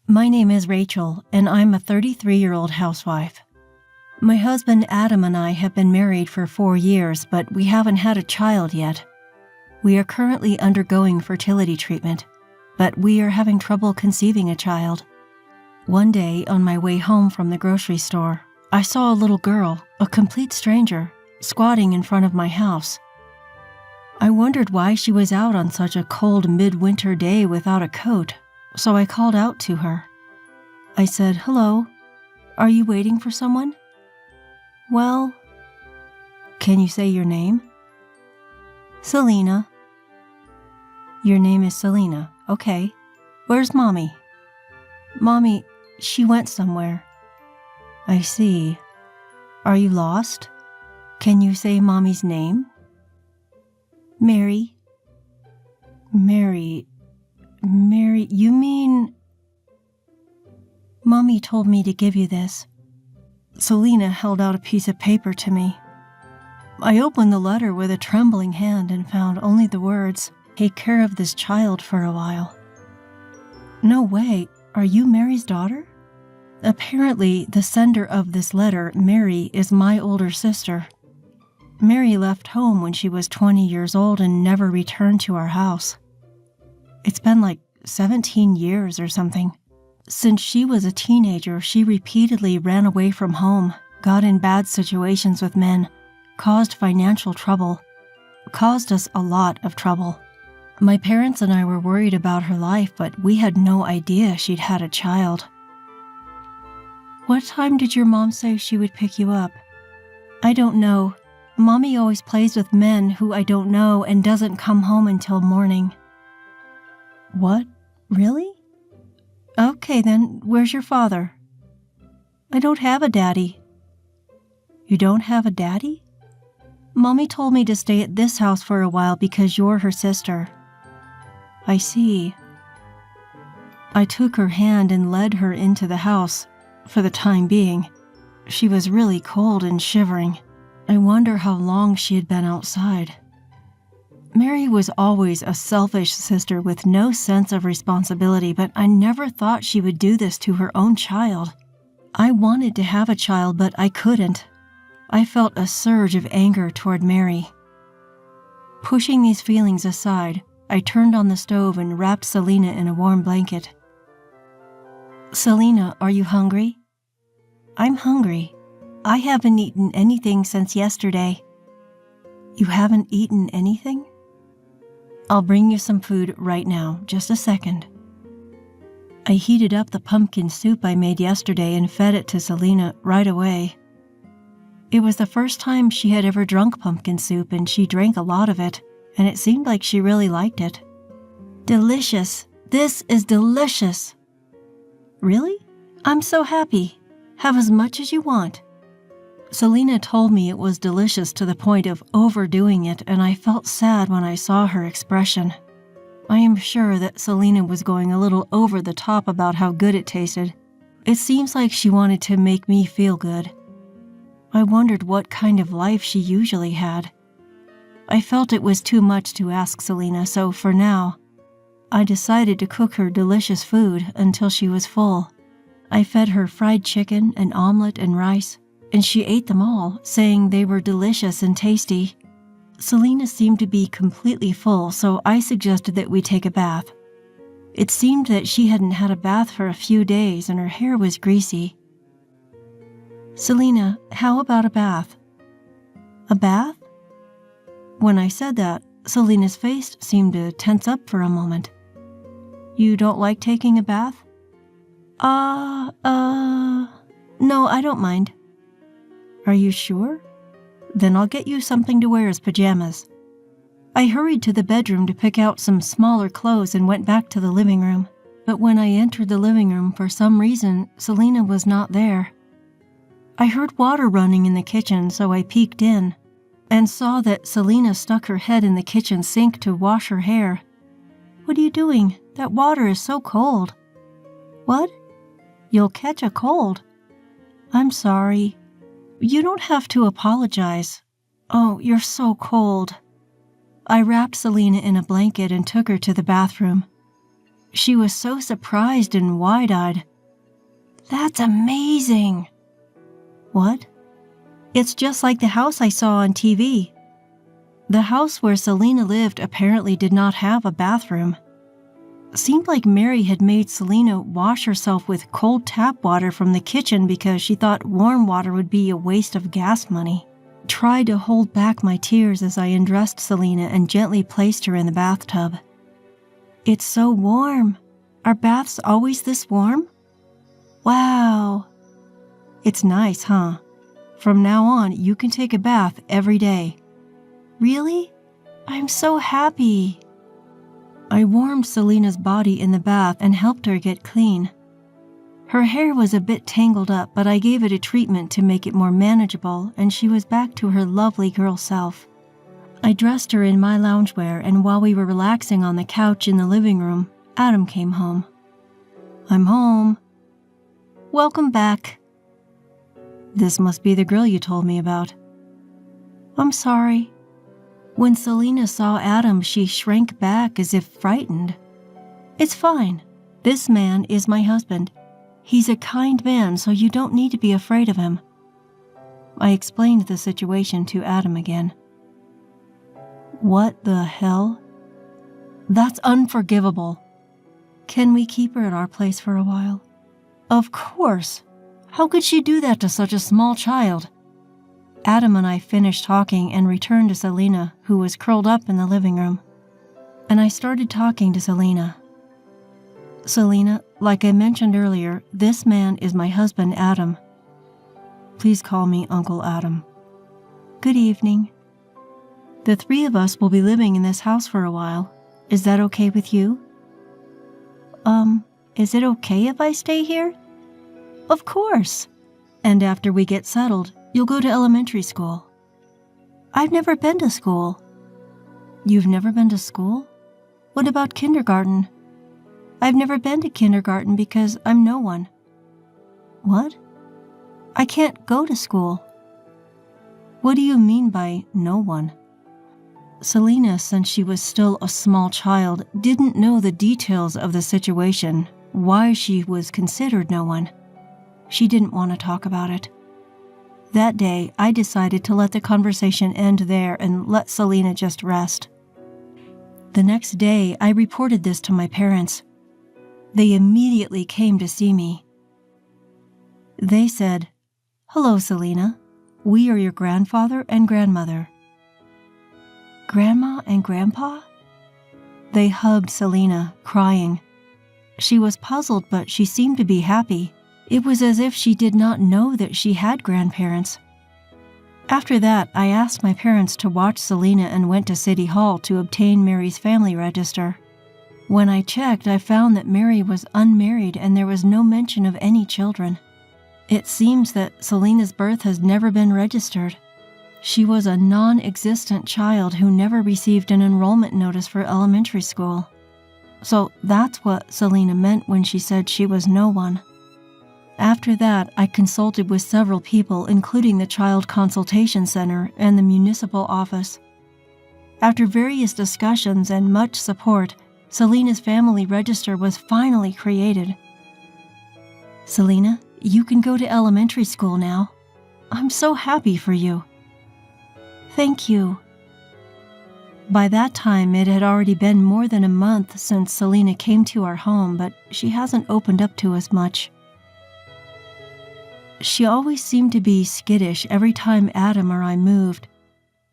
My name is Rachel, and I'm a 33-year-old housewife. My husband Adam and I have been married for 4 years, but we haven't had a child yet. We are currently undergoing fertility treatment, but we are having trouble conceiving a child. One day, on my way home from the grocery store, I saw a little girl, a complete stranger, squatting in front of my house. I wondered why she was out on such a cold midwinter day without a coat, so I called out to her. I said, "Hello, are you waiting for someone?" "Well," "Can you say your name?" "Selena." "Your name is Selena. Okay. Where's Mommy?" "Mommy, she went somewhere." "I see. Are you lost? Can you say Mommy's name?" "Mary." "Mary, you mean—" "Mommy told me to give you this." Selena held out a piece of paper to me. I opened the letter with a trembling hand and found only the words, "Take care of this child for a while." "No way. Are you Mary's daughter?" Apparently, the sender of this letter, Mary, is my older sister. Mary left home when she was 20 years old and never returned to our house. It's been like 17 years or something. Since she was a teenager, she repeatedly ran away from home, got in bad situations with men, caused financial trouble, caused us a lot of trouble. My parents and I were worried about her life, but we had no idea she'd had a child. "What time did your mom say she would pick you up?" "I don't know. Mommy always plays with men who I don't know and doesn't come home until morning." "What? Really? Okay then, where's your father?" "I don't have a daddy." "You don't have a daddy?" "Mommy told me to stay at this house for a while because you're her sister." "I see." I took her hand and led her into the house, for the time being. She was really cold and shivering. I wonder how long she had been outside. Mary was always a selfish sister with no sense of responsibility, but I never thought she would do this to her own child. I wanted to have a child, but I couldn't. I felt a surge of anger toward Mary. Pushing these feelings aside, I turned on the stove and wrapped Selena in a warm blanket. "Selena, are you hungry?" "I'm hungry. I haven't eaten anything since yesterday." "You haven't eaten anything?" "I'll bring you some food right now. Just a second." I heated up the pumpkin soup I made yesterday and fed it to Selena right away. It was the first time she had ever drunk pumpkin soup, and she drank a lot of it, and it seemed like she really liked it. "Delicious. This is delicious." "Really? I'm so happy. Have as much as you want." Selena told me it was delicious to the point of overdoing it, and I felt sad when I saw her expression. I am sure that Selena was going a little over the top about how good it tasted. It seems like she wanted to make me feel good. I wondered what kind of life she usually had. I felt it was too much to ask Selena, so for now, I decided to cook her delicious food until she was full. I fed her fried chicken, an omelet, and rice, and she ate them all, saying they were delicious and tasty. Selena seemed to be completely full, so I suggested that we take a bath. It seemed that she hadn't had a bath for a few days, and her hair was greasy. "Selena, how about a bath?" "A bath?" When I said that, Selena's face seemed to tense up for a moment. "You don't like taking a bath?" No, I don't mind." "Are you sure? Then I'll get you something to wear as pajamas." I hurried to the bedroom to pick out some smaller clothes and went back to the living room. But when I entered the living room, for some reason, Selena was not there. I heard water running in the kitchen, so I peeked in and saw that Selena stuck her head in the kitchen sink to wash her hair. "What are you doing? That water is so cold." "What? You'll catch a cold." "I'm sorry." "You don't have to apologize." "Oh, you're so cold." I wrapped Selena in a blanket and took her to the bathroom. She was so surprised and wide-eyed. "That's amazing!" "What?" "It's just like the house I saw on TV." The house where Selena lived apparently did not have a bathroom. Seemed like Mary had made Selena wash herself with cold tap water from the kitchen because she thought warm water would be a waste of gas money. Tried to hold back my tears as I undressed Selena and gently placed her in the bathtub. "It's so warm. Are baths always this warm?" "Wow." "It's nice, huh? From now on, you can take a bath every day." "Really? I'm so happy." I warmed Selena's body in the bath and helped her get clean. Her hair was a bit tangled up, but I gave it a treatment to make it more manageable, and she was back to her lovely girl self. I dressed her in my loungewear, and while we were relaxing on the couch in the living room, Adam came home. "I'm home." "Welcome back." "This must be the girl you told me about." "I'm sorry." When Selena saw Adam, she shrank back as if frightened. "It's fine. This man is my husband. He's a kind man, so you don't need to be afraid of him." I explained the situation to Adam again. "What the hell? That's unforgivable. Can we keep her at our place for a while?" "Of course. How could she do that to such a small child?" Adam and I finished talking and returned to Selena, who was curled up in the living room. And I started talking to Selena. "Selena, like I mentioned earlier, this man is my husband, Adam. Please call me Uncle Adam." "Good evening. The three of us will be living in this house for a while. Is that okay with you?" Is it okay if I stay here?" "Of course. And after we get settled, you'll go to elementary school." "I've never been to school." "You've never been to school? What about kindergarten?" "I've never been to kindergarten because I'm no one." "What?" "I can't go to school." "What do you mean by no one?" Selena, since she was still a small child, didn't know the details of the situation, why she was considered no one. She didn't want to talk about it. That day, I decided to let the conversation end there and let Selena just rest. The next day, I reported this to my parents. They immediately came to see me. They said, "Hello, Selena. We are your grandfather and grandmother." "Grandma and Grandpa?" They hugged Selena, crying. She was puzzled, but she seemed to be happy. It was as if she did not know that she had grandparents. After that, I asked my parents to watch Selena and went to City Hall to obtain Mary's family register. When I checked, I found that Mary was unmarried and there was no mention of any children. It seems that Selena's birth has never been registered. She was a non-existent child who never received an enrollment notice for elementary school. So that's what Selena meant when she said she was no one. After that, I consulted with several people, including the Child Consultation Center and the municipal office. After various discussions and much support, Selena's family register was finally created. "Selena, you can go to elementary school now. I'm so happy for you." "Thank you." By that time, it had already been more than a month since Selena came to our home, but she hasn't opened up to us much. She always seemed to be skittish every time Adam or I moved.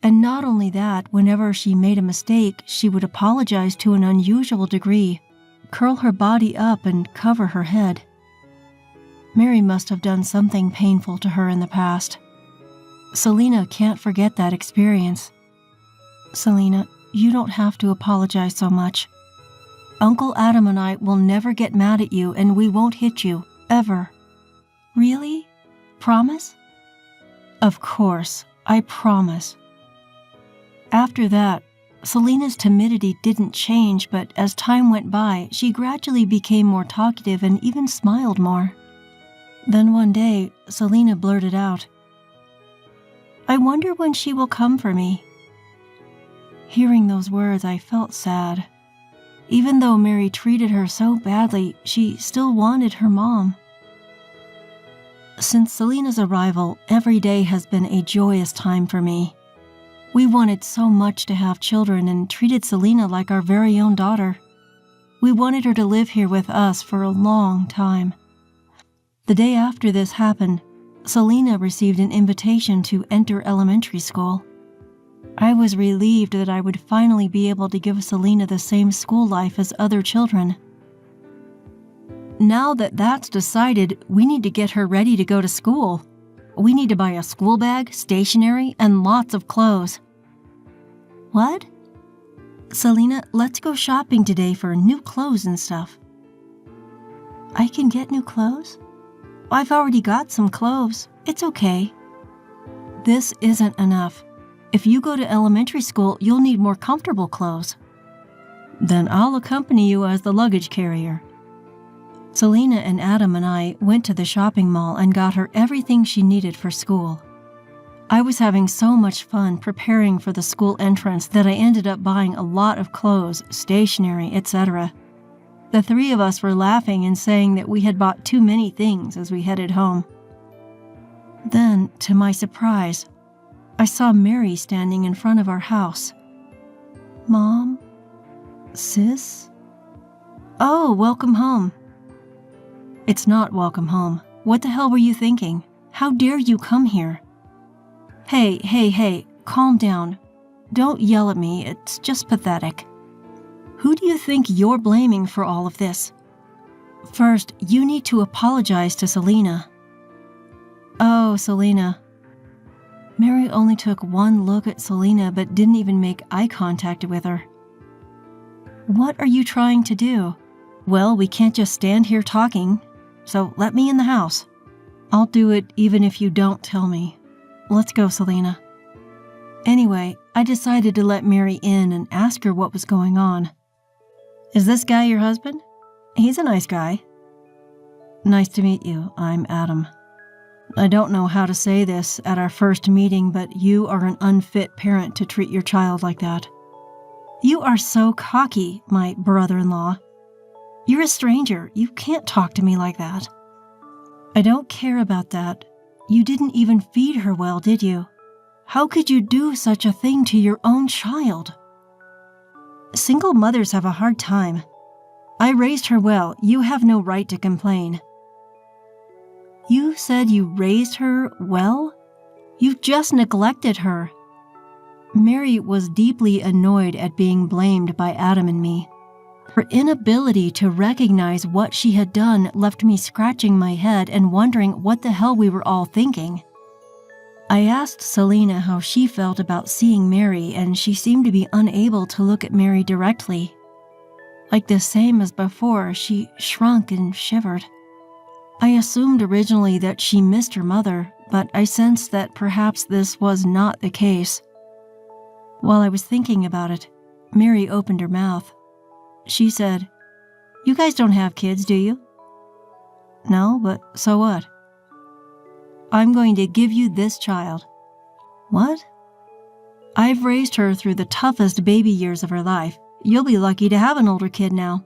And not only that, whenever she made a mistake, she would apologize to an unusual degree, curl her body up and cover her head. Mary must have done something painful to her in the past. Selena can't forget that experience. "Selena, you don't have to apologize so much. Uncle Adam and I will never get mad at you, and we won't hit you, ever." "Really? Promise?" "Of course, I promise." After that, Selena's timidity didn't change, but as time went by, she gradually became more talkative and even smiled more. Then one day, Selena blurted out, "I wonder when she will come for me." Hearing those words, I felt sad. Even though Mary treated her so badly, she still wanted her mom. Since Selena's arrival, every day has been a joyous time for me. We wanted so much to have children and treated Selena like our very own daughter. We wanted her to live here with us for a long time. The day after this happened, Selena received an invitation to enter elementary school. I was relieved that I would finally be able to give Selena the same school life as other children. Now that that's decided, we need to get her ready to go to school. We need to buy a school bag, stationery, and lots of clothes. What? Selena, let's go shopping today for new clothes and stuff. I can get new clothes? I've already got some clothes. It's okay. This isn't enough. If you go to elementary school, you'll need more comfortable clothes. Then I'll accompany you as the luggage carrier. Selena and Adam and I went to the shopping mall and got her everything she needed for school. I was having so much fun preparing for the school entrance that I ended up buying a lot of clothes, stationery, etc. The three of us were laughing and saying that we had bought too many things as we headed home. Then, to my surprise, I saw Mary standing in front of our house. Mom? Sis? Oh, welcome home. It's not welcome home. What the hell were you thinking? How dare you come here? Hey, calm down. Don't yell at me, it's just pathetic. Who do you think you're blaming for all of this? First, you need to apologize to Selena. Oh, Selena. Mary only took one look at Selena but didn't even make eye contact with her. What are you trying to do? Well, we can't just stand here talking, so let me in the house. I'll do it even if you don't tell me. Let's go, Selena. Anyway, I decided to let Mary in and ask her what was going on. Is this guy your husband? He's a nice guy. Nice to meet you. I'm Adam. I don't know how to say this at our first meeting, but you are an unfit parent to treat your child like that. You are so cocky, my brother-in-law. You're a stranger. You can't talk to me like that. I don't care about that. You didn't even feed her well, did you? How could you do such a thing to your own child? Single mothers have a hard time. I raised her well. You have no right to complain. You said you raised her well? You just neglected her. Mary was deeply annoyed at being blamed by Adam and me. Her inability to recognize what she had done left me scratching my head and wondering what the hell we were all thinking. I asked Selena how she felt about seeing Mary, and she seemed to be unable to look at Mary directly. Like the same as before, she shrunk and shivered. I assumed originally that she missed her mother, but I sensed that perhaps this was not the case. While I was thinking about it, Mary opened her mouth. She said, "You guys don't have kids, do you?" "No, but so what?" "I'm going to give you this child." "What?" "I've raised her through the toughest baby years of her life. You'll be lucky to have an older kid now."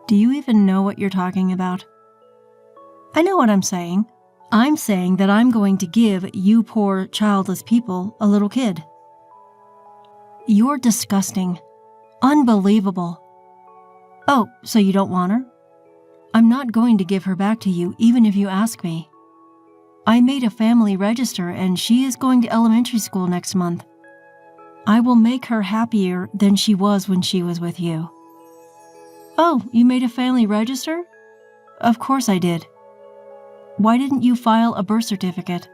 Do you even know what you're talking about? I know what I'm saying. I'm saying that I'm going to give you poor, childless people a little kid. You're disgusting. Unbelievable. Oh, so you don't want her? I'm not going to give her back to you, even if you ask me. I made a family register, and she is going to elementary school next month. I will make her happier than she was when she was with you. Oh, you made a family register? Of course I did. Why didn't you file a birth certificate?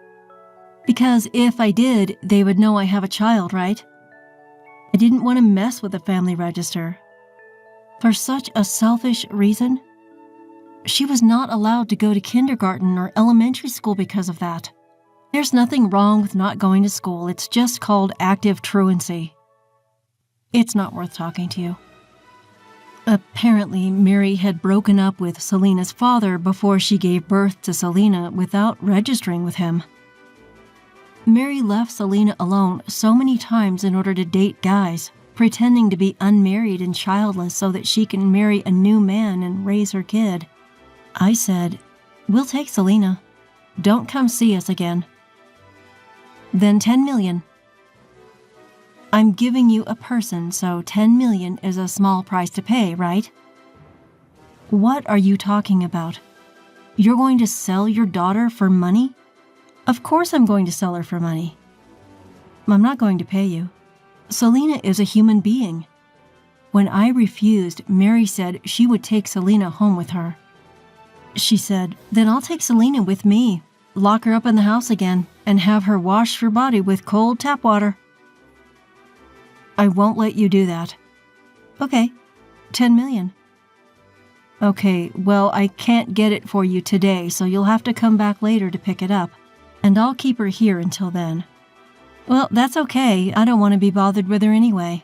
Because if I did, they would know I have a child, right? I didn't want to mess with the family register. For such a selfish reason? She was not allowed to go to kindergarten or elementary school because of that. There's nothing wrong with not going to school. It's just called active truancy. It's not worth talking to you. Apparently, Mary had broken up with Selena's father before she gave birth to Selena without registering with him. Mary left Selena alone so many times in order to date guys. pretending to be unmarried and childless so that she can marry a new man and raise her kid. I said, "We'll take Selena. Don't come see us again." "Then 10 million. I'm giving you a person, so 10 million is a small price to pay, right?" "What are you talking about? You're going to sell your daughter for money?" "Of course I'm going to sell her for money. I'm not going to pay you. Selena is a human being." When I refused, Mary said she would take Selena home with her. She said, "Then I'll take Selena with me, lock her up in the house again, and have her wash her body with cold tap water." "I won't let you do that." "Okay, 10 million. "Okay, well, I can't get it for you today, so you'll have to come back later to pick it up, and I'll keep her here until then." "Well, that's okay. I don't want to be bothered with her anyway."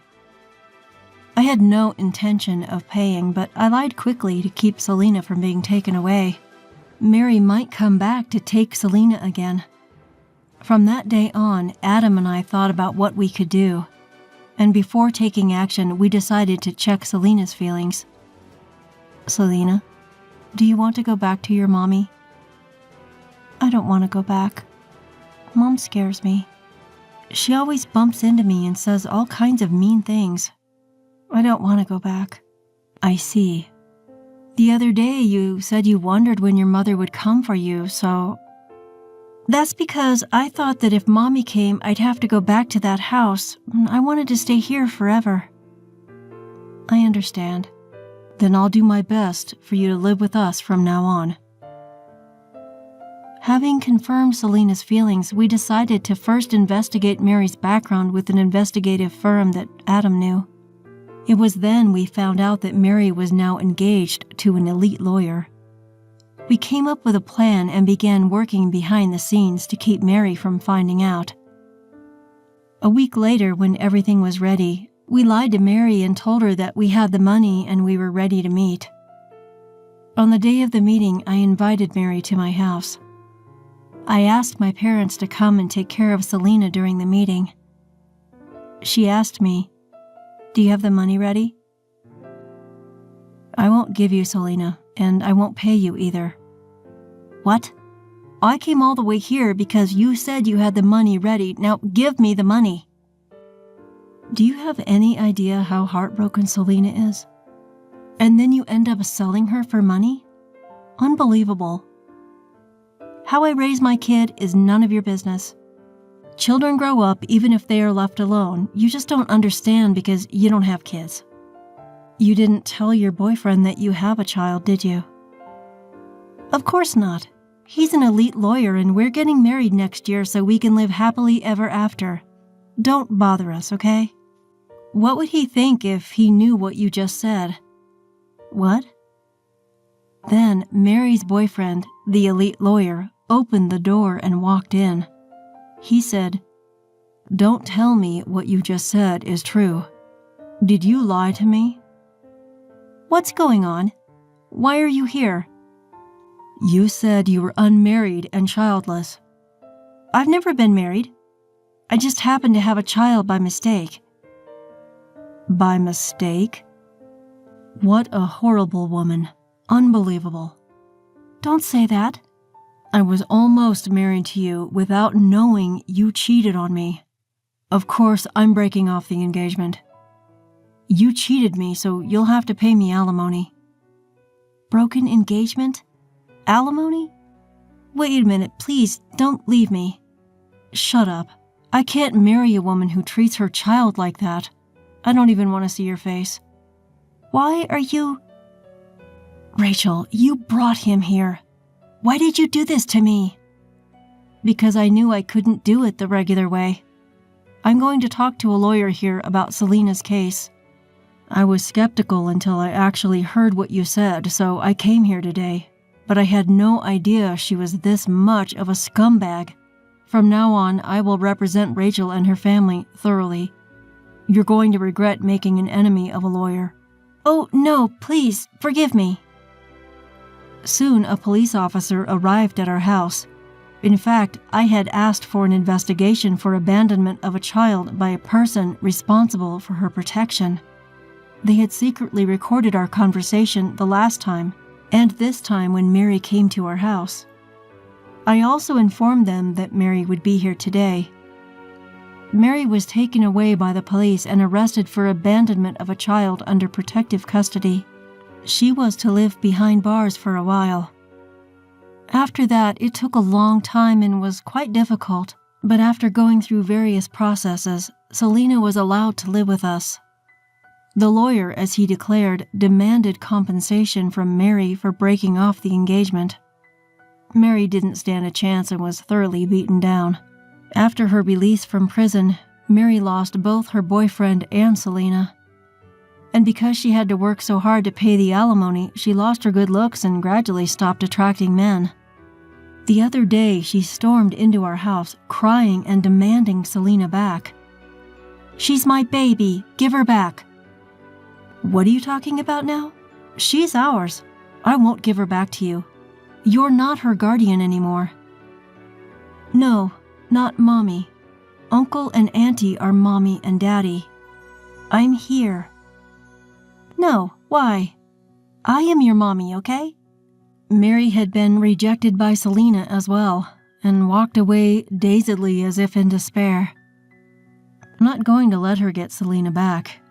I had no intention of paying, but I lied quickly to keep Selena from being taken away. Mary might come back to take Selena again. From that day on, Adam and I thought about what we could do, and before taking action, we decided to check Selena's feelings. "Selena, do you want to go back to your mommy?" "I don't want to go back. Mom scares me. She always bumps into me and says all kinds of mean things. I don't want to go back." "I see. The other day you said you wondered when your mother would come for you, so..." "That's because I thought that if Mommy came, I'd have to go back to that house. I wanted to stay here forever." "I understand. Then I'll do my best for you to live with us from now on." Having confirmed Selena's feelings, we decided to first investigate Mary's background with an investigative firm that Adam knew. It was then we found out that Mary was now engaged to an elite lawyer. We came up with a plan and began working behind the scenes to keep Mary from finding out. A week later, when everything was ready, we lied to Mary and told her that we had the money and we were ready to meet. On the day of the meeting, I invited Mary to my house. I asked my parents to come and take care of Selena during the meeting. She asked me, "Do you have the money ready?" "I won't give you Selena, and I won't pay you either." "What? I came all the way here because you said you had the money ready. Now give me the money." "Do you have any idea how heartbroken Selena is? And then you end up selling her for money? Unbelievable. How I raise my kid is none of your business. Children grow up even if they are left alone. You just don't understand because you don't have kids." "You didn't tell your boyfriend that you have a child, did you?" "Of course not. He's an elite lawyer and we're getting married next year so we can live happily ever after. Don't bother us, okay?" "What would he think if he knew what you just said?" "What?" Then Mary's boyfriend, the elite lawyer, opened the door and walked in. He said, "Don't tell me what you just said is true. Did you lie to me?" "What's going on? Why are you here?" "You said you were unmarried and childless." "I've never been married. I just happened to have a child by mistake." "By mistake? What a horrible woman. Unbelievable." "Don't say that." "I was almost married to you without knowing you cheated on me. Of course, I'm breaking off the engagement. You cheated me, so you'll have to pay me alimony." "Broken engagement? Alimony? Wait a minute, please, don't leave me." "Shut up. I can't marry a woman who treats her child like that. I don't even want to see your face." "Why are you..." "Rachel, you brought him here. Why did you do this to me?" "Because I knew I couldn't do it the regular way. I'm going to talk to a lawyer here about Selena's case. I was skeptical until I actually heard what you said, so I came here today. But I had no idea she was this much of a scumbag. From now on, I will represent Rachel and her family thoroughly. You're going to regret making an enemy of a lawyer." "Oh, no, please, forgive me." Soon, a police officer arrived at our house. In fact, I had asked for an investigation for abandonment of a child by a person responsible for her protection. They had secretly recorded our conversation the last time, and this time when Mary came to our house. I also informed them that Mary would be here today. Mary was taken away by the police and arrested for abandonment of a child under protective custody. She was to live behind bars for a while. After that, it took a long time and was quite difficult, but after going through various processes, Selena was allowed to live with us. The lawyer, as he declared, demanded compensation from Mary for breaking off the engagement. Mary didn't stand a chance and was thoroughly beaten down. After her release from prison, Mary lost both her boyfriend and Selena. And because she had to work so hard to pay the alimony, she lost her good looks and gradually stopped attracting men. The other day, she stormed into our house, crying and demanding Selena back. "She's my baby. Give her back." "What are you talking about now? She's ours. I won't give her back to you. You're not her guardian anymore." "No, not Mommy. Uncle and Auntie are Mommy and Daddy. I'm here." "No, why? I am your mommy, okay?" Mary had been rejected by Selena as well, and walked away dazedly as if in despair. I'm not going to let her get Selena back.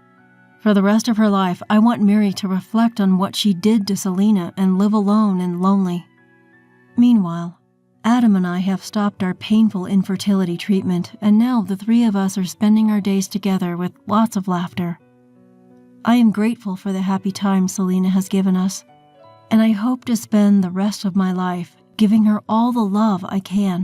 For the rest of her life, I want Mary to reflect on what she did to Selena and live alone and lonely. Meanwhile, Adam and I have stopped our painful infertility treatment, and now the three of us are spending our days together with lots of laughter. I am grateful for the happy time Selena has given us, and I hope to spend the rest of my life giving her all the love I can.